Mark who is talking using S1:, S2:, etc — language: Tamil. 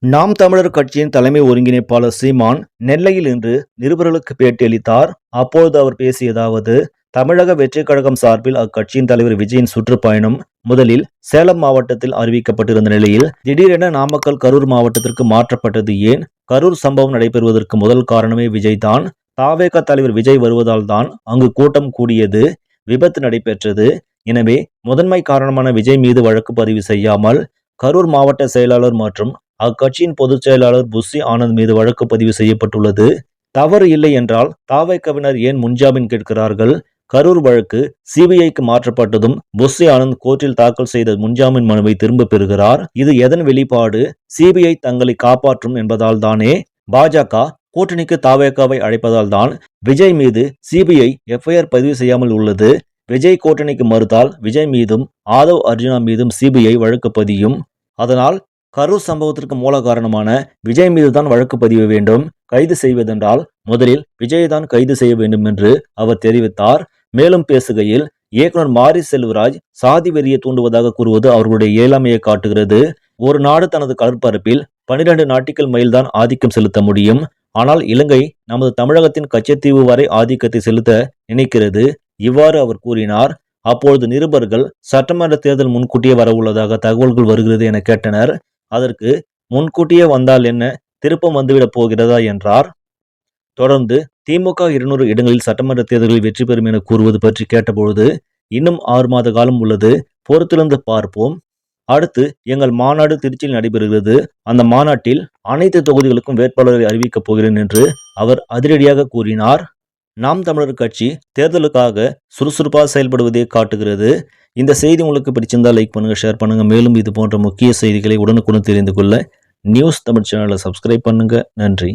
S1: நாம் தமிழர் கட்சியின் தலைமை ஒருங்கிணைப்பாளர் சீமான் நெல்லையில் இன்று நிருபர்களுக்கு பேட்டியளித்தார். அப்பொழுது அவர் பேசியதாவது: தமிழக வெற்றிக் கழகம் சார்பில் அக்கட்சியின் தலைவர் விஜயின் சுற்றுப்பயணம் முதலில் சேலம் மாவட்டத்தில் அறிவிக்கப்பட்டிருந்த நிலையில் திடீரென நாமக்கல், கரூர் மாவட்டத்திற்கு மாற்றப்பட்டது ஏன்? கரூர் சம்பவம் நடைபெறுவதற்கு முதல் காரணமே விஜய் தான். தாவேகா தலைவர் விஜய் வருவதால் தான் அங்கு கூட்டம் கூடியது, விபத்து நடைபெற்றது. எனவே முதன்மை காரணமான விஜய் மீது வழக்கு பதிவு செய்யாமல் கரூர் மாவட்ட செயலாளர் மற்றும் அக்கட்சியின் பொதுச் செயலாளர் புஸ்ஸி ஆனந்த் மீது வழக்கு பதிவு செய்யப்பட்டுள்ளது. தவறு இல்லை என்றால் தாவேகாவினர் ஏன் முன்ஜாமீன் கேட்கிறார்கள்? கரூர் வழக்கு சிபிஐக்கு மாற்றப்பட்டதும் புஸ்ஸி ஆனந்த் கோர்ட்டில் தாக்கல் செய்த முன்ஜாமீன் மனுவை திரும்ப பெறுகிறார். இது எதன் வெளிப்பாடு? சிபிஐ தங்களை காப்பாற்றும் என்பதால் தானே. பாஜக கூட்டணிக்கு தாவேகாவை அழைப்பதால் தான் விஜய் மீது சிபிஐ எஃப்ஐஆர் பதிவு செய்யாமல் உள்ளது. விஜய் கூட்டணிக்கு மறுத்தால் விஜய் மீதும் ஆதவ் அர்ஜுனா மீதும் சிபிஐ வழக்கு பதியும். அதனால் கரூர் சம்பவத்திற்கு மூல காரணமான விஜய் மீது தான் வழக்கு பதிவு வேண்டும். கைது செய்வதென்றால் முதலில் விஜயை தான் கைது செய்ய வேண்டும் என்று அவர் தெரிவித்தார். மேலும் பேசுகையில், இயக்குனர் மாரி செல்வராஜ் சாதி வெறியை தூண்டுவதாக கூறுவது அவர்களுடைய இயலாமையை காட்டுகிறது. ஒரு நாடு தனது கடற்பரப்பில் 12 நாட்டிக்கல் மைல் தான் ஆதிக்கம் செலுத்த முடியும். ஆனால் இலங்கை நமது தமிழகத்தின் கச்சத்தீவு வரை ஆதிக்கத்தை செலுத்த நினைக்கிறது. இவ்வாறு அவர் கூறினார். அப்பொழுது நிருபர்கள், சட்டமன்ற தேர்தல் முன்கூட்டியே வரவுள்ளதாக தகவல்கள் வருகிறது என கேட்டனர். அதற்கு முன்கூட்டியே வந்தால் என்ன, திருப்பம் வந்துவிடப் போகிறதா என்றார். தொடர்ந்து திமுக 200 இடங்களில் சட்டமன்ற தேர்தலில் வெற்றி பெறும் என கூறுவது பற்றி கேட்டபொழுது, இன்னும் 6 மாத காலம் உள்ளது, பொறுத்திருந்து பார்ப்போம். அடுத்து எங்கள் மாநாடு திருச்சியில் நடைபெறுகிறது. அந்த மாநாட்டில் அனைத்து தொகுதிகளுக்கும் வேட்பாளரை அறிவிக்கப் போகிறேன் என்று அவர் அதிரடியாக கூறினார். நாம் தமிழர் கட்சி தேர்தலுக்காக சுறுசுறுப்பாக செயல்படுவதை காட்டுகிறது. இந்த செய்தி உங்களுக்கு பிடிச்சிருந்தால் லைக் பண்ணுங்க, ஷேர் பண்ணுங்க. மேலும் இது போன்ற முக்கிய செய்திகளை உடனுக்குடன் தெரிந்து கொள்ள நியூஸ் தமிழ் சேனலை சப்ஸ்கிரைப் பண்ணுங்க. நன்றி.